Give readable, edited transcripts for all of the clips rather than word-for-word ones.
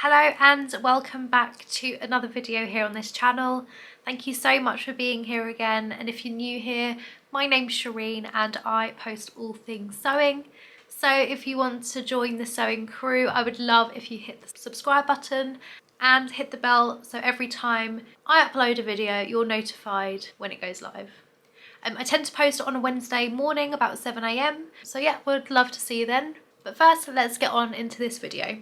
Hello and welcome back to another video here on this channel. Thank you so much for being here again, and if you're new here, my name's Shireen and I post all things sewing. So if you want to join the sewing crew, I would love if you hit the subscribe button and hit the bell so every time I upload a video you're notified when it goes live. I tend to post on a Wednesday morning about 7 AM, so yeah, would love to see you then. But first, let's get on into this video.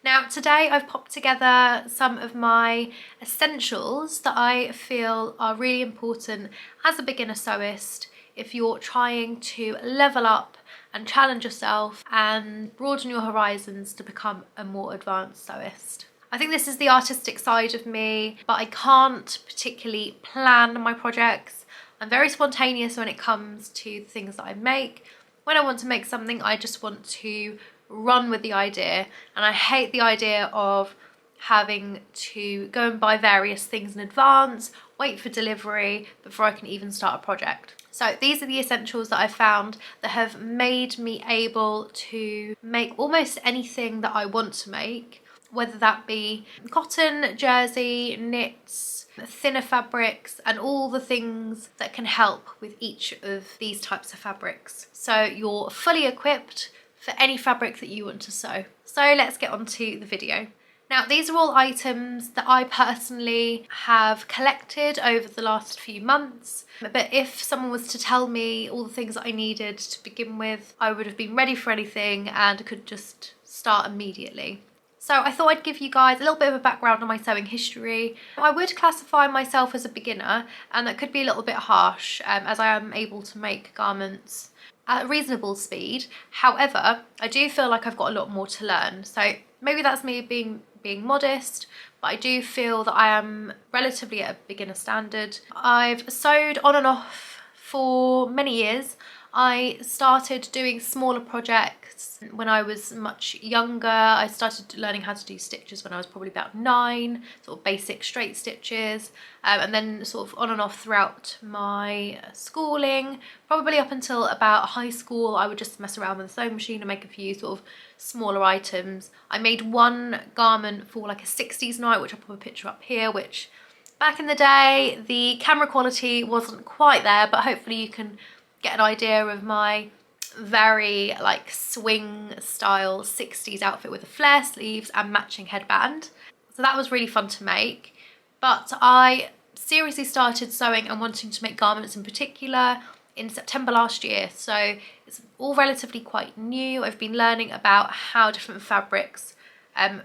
Now today I've popped together some of my essentials that I feel are really important as a beginner sewist if you're trying to level up and challenge yourself and broaden your horizons to become a more advanced sewist. I think this is the artistic side of me, but I can't particularly plan my projects. I'm very spontaneous when it comes to the things that I make. When I want to make something, I just want to run with the idea, and I hate the idea of having to go and buy various things in advance, wait for delivery before I can even start a project. So these are the essentials that I found that have made me able to make almost anything that I want to make, whether that be cotton, jersey, knits, thinner fabrics, and all the things that can help with each of these types of fabrics. So you're fully equipped for any fabric that you want to sew. So let's get on to the video. Now these are all items that I personally have collected over the last few months, but if someone was to tell me all the things that I needed to begin with, I would have been ready for anything and could just start immediately. So I thought I'd give you guys a little bit of a background on my sewing history. I would classify myself as a beginner, and that could be a little bit harsh as I am able to make garments at a reasonable speed. However, I do feel like I've got a lot more to learn. So maybe that's me being modest, but I do feel that I am relatively at a beginner standard. I've sewed on and off for many years. I started doing smaller projects when I was much younger. I started learning how to do stitches when I was probably about 9, sort of basic straight stitches, and then sort of on and off throughout my schooling, probably up until about high school. I would just mess around with the sewing machine and make a few sort of smaller items. I made one garment for like a 60s night, which I'll put a picture up here, which back in the day the camera quality wasn't quite there, but hopefully you can get an idea of my very like swing style 60s outfit with the flare sleeves and matching headband. So that was really fun to make, but I seriously started sewing and wanting to make garments in particular in September last year, so it's all relatively quite new. I've been learning about how different fabrics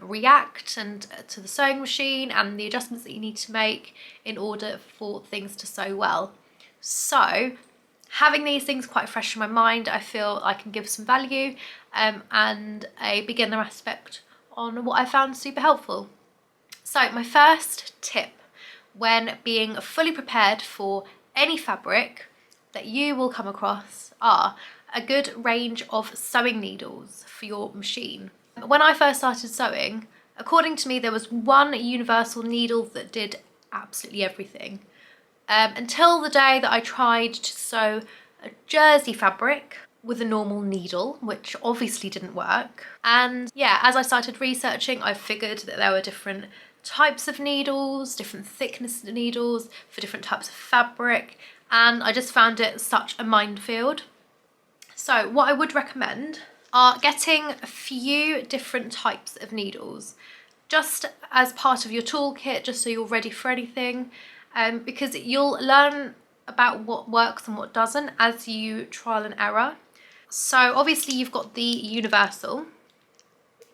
react and to the sewing machine and the adjustments that you need to make in order for things to sew well. So having these things quite fresh in my mind, I feel I can give some value and a beginner aspect on what I found super helpful. So my first tip when being fully prepared for any fabric that you will come across are a good range of sewing needles for your machine. When I first started sewing, according to me, there was one universal needle that did absolutely everything. Until the day that I tried to sew a jersey fabric with a normal needle, which obviously didn't work. And yeah, as I started researching, I figured that there were different types of needles, different thickness of needles for different types of fabric, and I just found it such a minefield. So what I would recommend are getting a few different types of needles, just as part of your toolkit, just so you're ready for anything. Because you'll learn about what works and what doesn't as you trial and error. So obviously you've got the universal.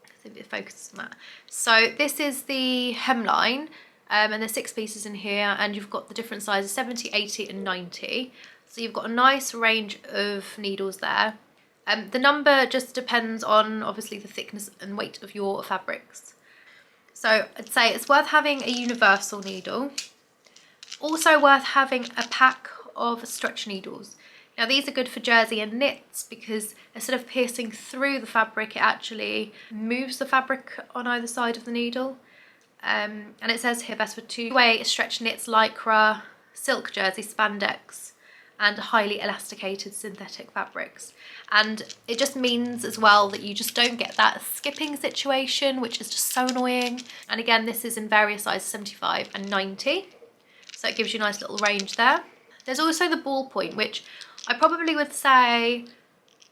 Let's see if it focuses on that. So this is the hemline, and there's 6 pieces in here, and you've got the different sizes, 70, 80 and 90. So you've got a nice range of needles there. The number just depends on obviously the thickness and weight of your fabrics. So I'd say it's worth having a universal needle. Also worth having a pack of stretch needles. Now these are good for jersey and knits because instead of piercing through the fabric, it actually moves the fabric on either side of the needle. And it says here best for two-way stretch knits, lycra, silk jersey, spandex, and highly elasticated synthetic fabrics. And it just means as well that you just don't get that skipping situation, which is just so annoying. And again, this is in various sizes, 75 and 90. So it gives you a nice little range there. There's also the ballpoint, which I probably would say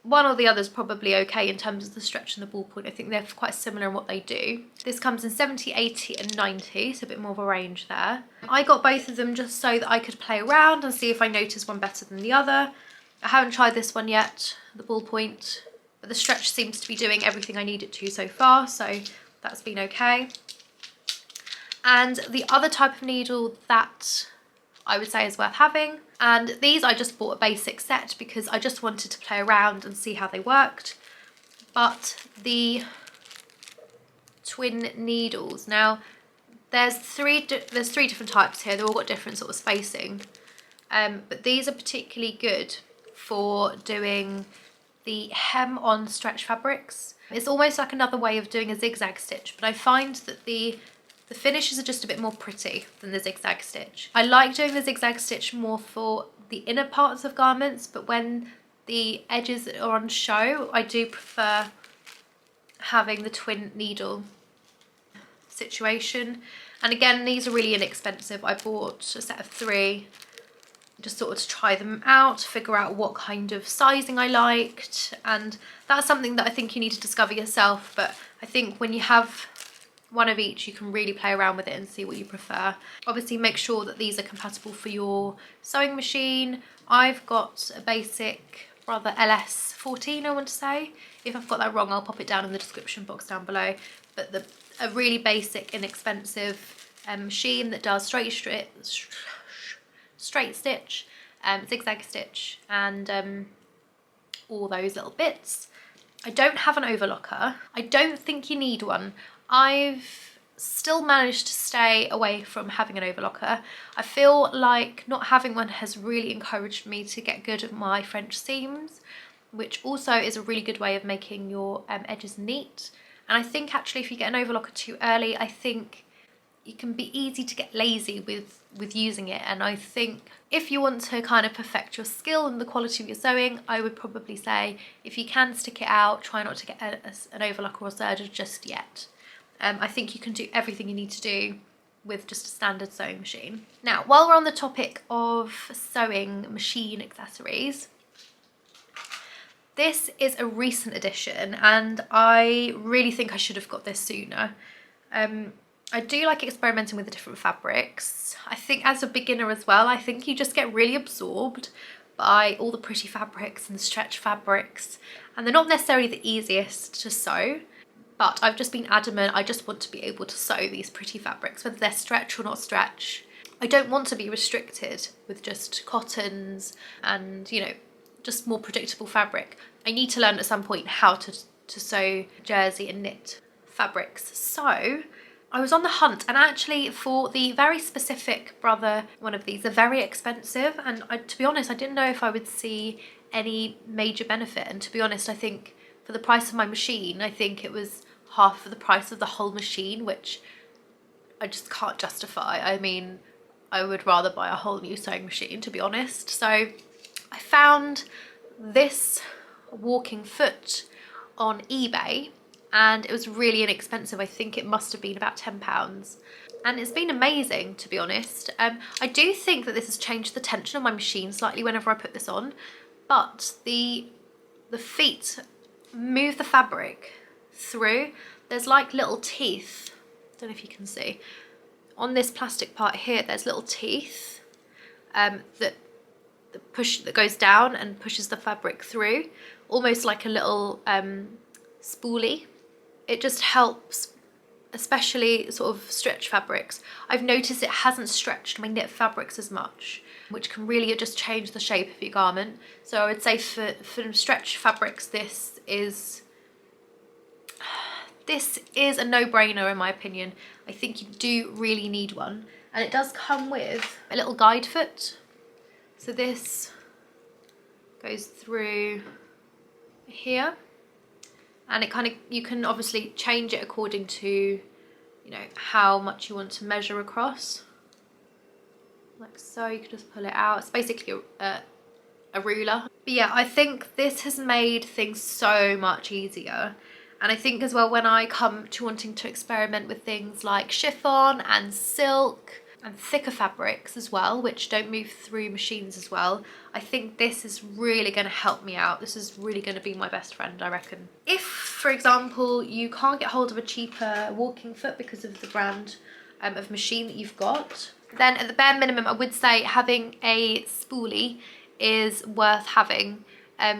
one or the other is probably okay in terms of the stretch and the ballpoint. I think they're quite similar in what they do. This comes in 70, 80 and 90, so a bit more of a range there. I got both of them just so that I could play around and see if I noticed one better than the other. I haven't tried this one yet, the ballpoint, but the stretch seems to be doing everything I need it to so far, so that's been okay. And the other type of needle that I would say is worth having, and these I just bought a basic set because I just wanted to play around and see how they worked, but the twin needles, now there's three different types here. They've all got different sort of spacing, but these are particularly good for doing the hem on stretch fabrics. It's almost like another way of doing a zigzag stitch, but I find that the finishes are just a bit more pretty than the zigzag stitch. I like doing the zigzag stitch more for the inner parts of garments, but when the edges are on show, I do prefer having the twin needle situation. And again, these are really inexpensive. I bought a set of 3, just sort of to try them out, figure out what kind of sizing I liked, and that's something that I think you need to discover yourself. But I think when you have one of each, you can really play around with it and see what you prefer. Obviously make sure that these are compatible for your sewing machine. I've got a basic Brother LS14, I want to say. If I've got that wrong, I'll pop it down in the description box down below. But a really basic, inexpensive machine that does straight stitch, zigzag stitch, and all those little bits. I don't have an overlocker. I don't think you need one. I've still managed to stay away from having an overlocker. I feel like not having one has really encouraged me to get good at my French seams, which also is a really good way of making your edges neat. And I think actually if you get an overlocker too early, I think it can be easy to get lazy with using it. And I think if you want to kind of perfect your skill and the quality of your sewing, I would probably say if you can stick it out, try not to get an overlocker or serger just yet. I think you can do everything you need to do with just a standard sewing machine. Now, while we're on the topic of sewing machine accessories, this is a recent addition and I really think I should have got this sooner. I do like experimenting with the different fabrics. I think as a beginner as well, I think you just get really absorbed by all the pretty fabrics and stretch fabrics, and they're not necessarily the easiest to sew. But I've just been adamant, I just want to be able to sew these pretty fabrics, whether they're stretch or not stretch. I don't want to be restricted with just cottons and, you know, just more predictable fabric. I need to learn at some point how to sew jersey and knit fabrics. So I was on the hunt, and actually for the very specific Brother one of these, they're very expensive, and to be honest, I didn't know if I would see any major benefit. And to be honest, I think for the price of my machine, I think it was half of the price of the whole machine, which I just can't justify. I mean, I would rather buy a whole new sewing machine, to be honest. So I found this walking foot on eBay, and it was really inexpensive. I think it must have been about £10, and it's been amazing, to be honest. I do think that this has changed the tension of my machine slightly whenever I put this on, but the feet move the fabric through. There's like little teeth, don't know if you can see on this plastic part here, there's little teeth that goes down and pushes the fabric through, almost like a little spoolie. It just helps, especially sort of stretch fabrics. I've noticed it hasn't stretched my knit fabrics as much, which can really just change the shape of your garment. So I would say for stretch fabrics, this is a no-brainer in my opinion. I think you do really need one, and it does come with a little guide foot. So this goes through here, and it kind of, you can obviously change it according to, you know, how much you want to measure across, like so. You can just pull it out. It's basically a a ruler. But yeah, I think this has made things so much easier. And I think as well, when I come to wanting to experiment with things like chiffon and silk and thicker fabrics as well, which don't move through machines as well, I think this is really going to help me out. This is really going to be my best friend, I reckon. If, for example, you can't get hold of a cheaper walking foot because of the brand of machine that you've got, then at the bare minimum, I would say having a spoolie is worth having,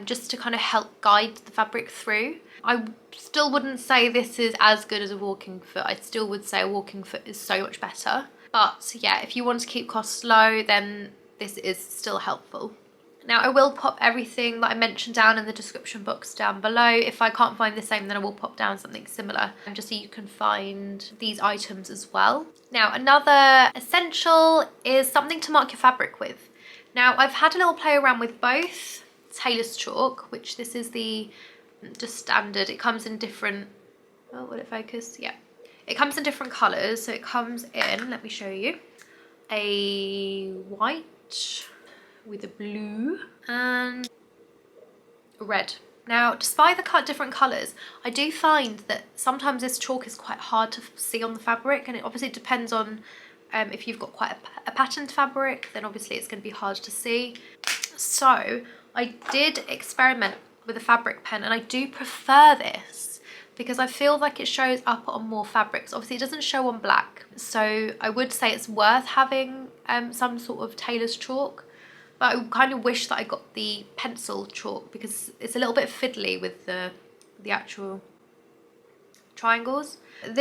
just to kind of help guide the fabric through. I still wouldn't say this is as good as a walking foot. I still would say a walking foot is so much better. But yeah, if you want to keep costs low, then this is still helpful. Now I will pop everything that I mentioned down in the description box down below. If I can't find the same, then I will pop down something similar, just so you can find these items as well. Now another essential is something to mark your fabric with. Now I've had a little play around with both Tailor's chalk, which this is the just standard. It comes in different, oh, will it focus? Yeah. It comes in different colours. So it comes in, let me show you, a white with a blue and a red. Now, despite the different colours, I do find that sometimes this chalk is quite hard to see on the fabric, and it obviously depends on if you've got quite a patterned fabric, then obviously it's going to be hard to see. So I did experiment with a fabric pen, and I do prefer this because I feel like it shows up on more fabrics. Obviously it doesn't show on black, so I would say it's worth having some sort of Tailor's chalk, but I kind of wish that I got the pencil chalk because it's a little bit fiddly with the actual triangles. So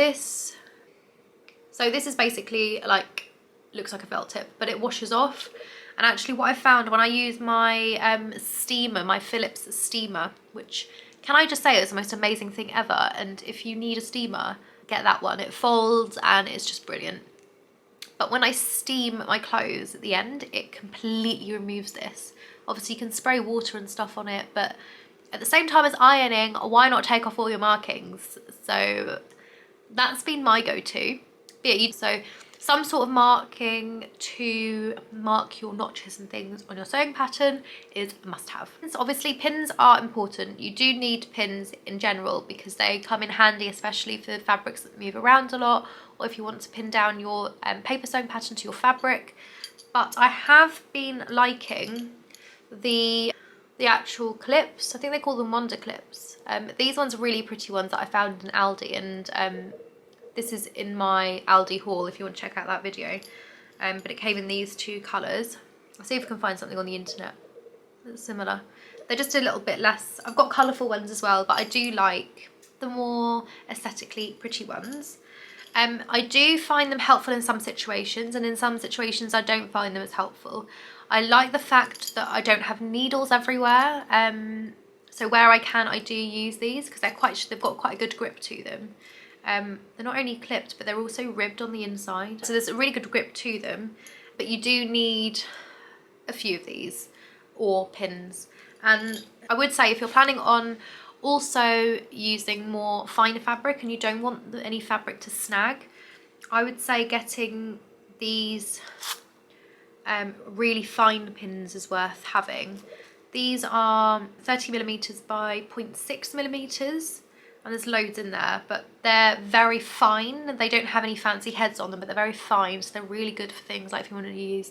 this is basically like, looks like a felt tip, but it washes off. And actually what I found when I use my steamer, my Philips steamer, which, can I just say, is the most amazing thing ever. And if you need a steamer, get that one. It folds and it's just brilliant. But when I steam my clothes at the end, it completely removes this. Obviously you can spray water and stuff on it, but at the same time as ironing, why not take off all your markings? So that's been my go-to. So some sort of marking to mark your notches and things on your sewing pattern is a must-have. So obviously pins are important. You do need pins in general because they come in handy, especially for fabrics that move around a lot, or if you want to pin down your paper sewing pattern to your fabric. But I have been liking the actual clips. I think they call them Wonder clips. These ones are really pretty ones that I found in Aldi, and this is in my Aldi haul if you want to check out that video. But it came in these two colours. I'll see if I can find something on the internet that's similar. They're just a little bit less. I've got colourful ones as well, but I do like the more aesthetically pretty ones. I do find them helpful in some situations, and in some situations I don't find them as helpful. I like the fact that I don't have needles everywhere. So where I can, I do use these because they've got quite a good grip to them. They're not only clipped, but they're also ribbed on the inside. So there's a really good grip to them, but you do need a few of these or pins. And I would say if you're planning on also using more finer fabric and you don't want any fabric to snag, I would say getting these really fine pins is worth having. These are 30mm by 0.6mm. And there's loads in there, but they're very fine. They don't have any fancy heads on them, but they're very fine, so they're really good for things like if you want to use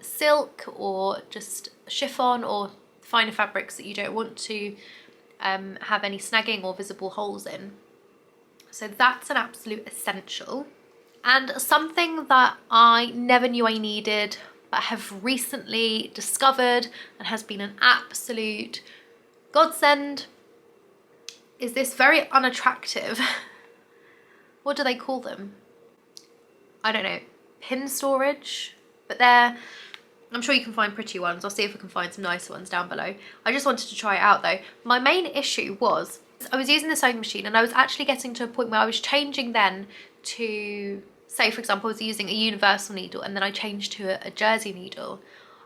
silk or just chiffon or finer fabrics that you don't want to have any snagging or visible holes in. So that's an absolute essential. And something that I never knew I needed, but have recently discovered and has been an absolute godsend, is this very unattractive, what do they call them? I don't know, pin storage, but I'm sure you can find pretty ones. I'll see if I can find some nicer ones down below. I just wanted to try it out though. My main issue was, I was using the sewing machine and I was actually getting to a point where I was changing then to, say for example, I was using a universal needle and then I changed to a jersey needle.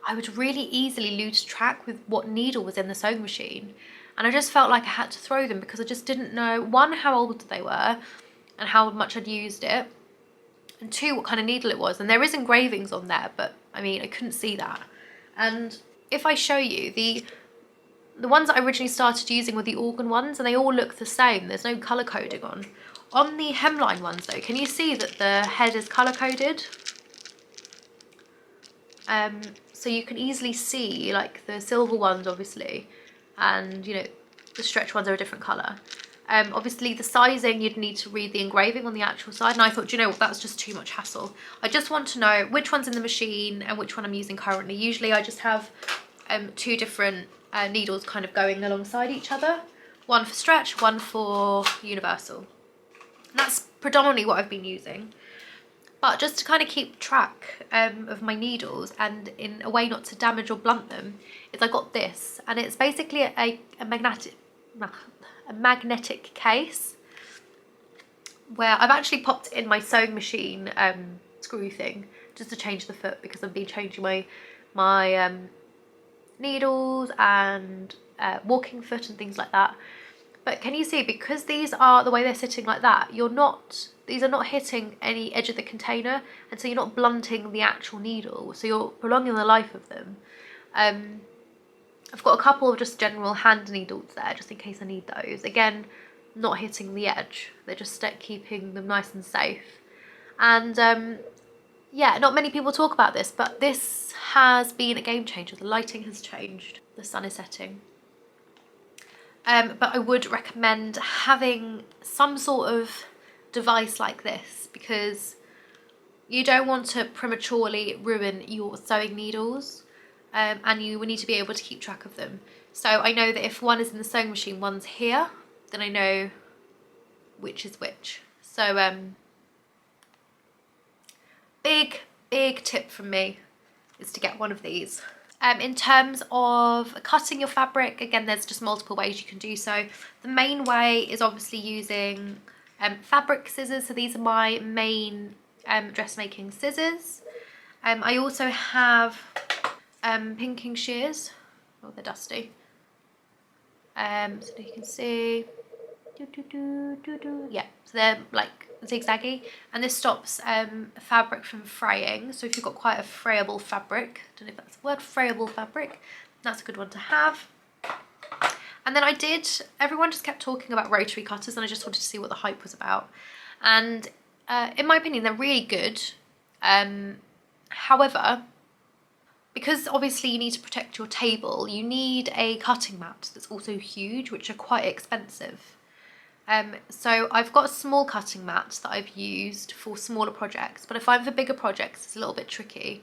I would really easily lose track with what needle was in the sewing machine. And I just felt like I had to throw them because I just didn't know, one, how old they were and how much I'd used it, and two, what kind of needle it was. And there is engravings on there, but I mean, I couldn't see that. And if I show you the ones that I originally started using were the organ ones, and they all look the same. There's no colour coding on. On the hemline ones though, can you see that the head is colour coded? So you can easily see like the silver ones obviously, and you know, the stretch ones are a different colour. Obviously the sizing, you'd need to read the engraving on the actual side, and I thought, you know what, that's just too much hassle. I just want to know which one's in the machine and which one I'm using currently. Usually I just have two different needles kind of going alongside each other. One for stretch, one for universal. And that's predominantly what I've been using. But just to kind of keep track of my needles and in a way not to damage or blunt them, is I got this, and it's basically a magnetic case where I've actually popped in my sewing machine screw thing just to change the foot, because I've been changing my needles and walking foot and things like that. But can you see, because these are the way they're sitting like that, these are not hitting any edge of the container, and so you're not blunting the actual needle, so you're prolonging the life of them. I've got a couple of just general hand needles there just in case I need those. Again, not hitting the edge, they're just keeping them nice and safe. And yeah, not many people talk about this, but this has been a game changer. The lighting has changed, the sun is setting. But I would recommend having some sort of device like this, because you don't want to prematurely ruin your sewing needles, and you will need to be able to keep track of them. So I know that if one is in the sewing machine, one's here, then I know which is which. So big tip from me is to get one of these. In terms of cutting your fabric, again, there's just multiple ways you can do so. The main way is obviously using fabric scissors. So these are my main dressmaking scissors. I also have pinking shears. Oh, they're dusty. So you can see, yeah, so they're like zigzaggy, and this stops fabric from fraying. So if you've got quite a frayable fabric, I don't know if that's the word, frayable fabric, that's a good one to have. And then everyone just kept talking about rotary cutters, and I just wanted to see what the hype was about. And in my opinion, they're really good. However, because obviously you need to protect your table, you need a cutting mat that's also huge, which are quite expensive. So I've got a small cutting mat that I've used for smaller projects, but if I'm for bigger projects, it's a little bit tricky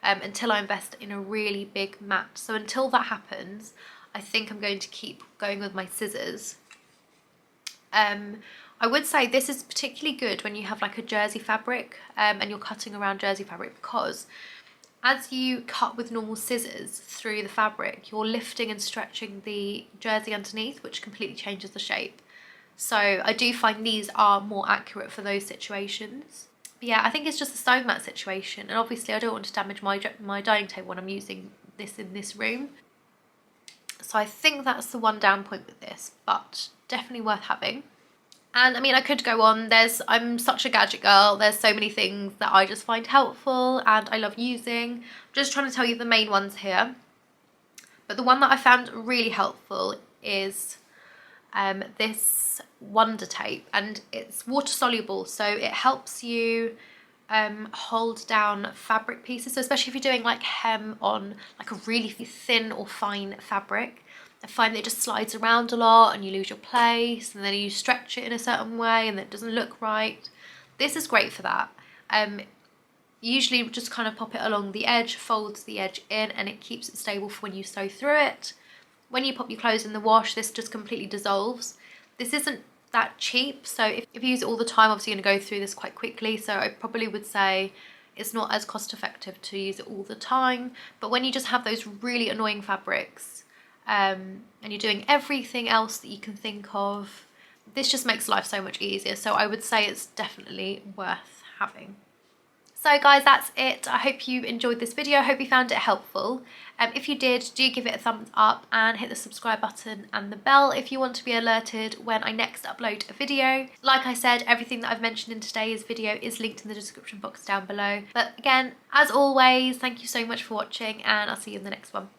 until I invest in a really big mat. So until that happens, I think I'm going to keep going with my scissors. I would say this is particularly good when you have like a jersey fabric and you're cutting around jersey fabric, because as you cut with normal scissors through the fabric, you're lifting and stretching the jersey underneath, which completely changes the shape. So I do find these are more accurate for those situations. But yeah, I think it's just a sewing mat situation, and obviously I don't want to damage my dining table when I'm using this in this room. So I think that's the one down point with this, but definitely worth having. And I mean, I could go on. I'm such a gadget girl. There's so many things that I just find helpful and I love using. I'm just trying to tell you the main ones here. But the one that I found really helpful is this Wonder Tape, and it's water soluble, so it helps you hold down fabric pieces. So especially if you're doing like hem on like a really thin or fine fabric, I find that it just slides around a lot and you lose your place, and then you stretch it in a certain way and it doesn't look right. This is great for that. Usually just kind of pop it along the edge, folds the edge in, and it keeps it stable for when you sew through it. When you pop your clothes in the wash, this just completely dissolves. This isn't that cheap, so if you use it all the time, obviously you're going to go through this quite quickly, so I probably would say it's not as cost effective to use it all the time. But when you just have those really annoying fabrics and you're doing everything else that you can think of, this just makes life so much easier. So I would say it's definitely worth having. So guys, that's it. I hope you enjoyed this video. I hope you found it helpful. If you did, do give it a thumbs up and hit the subscribe button and the bell if you want to be alerted when I next upload a video. Like I said, everything that I've mentioned in today's video is linked in the description box down below. But again, as always, thank you so much for watching, and I'll see you in the next one.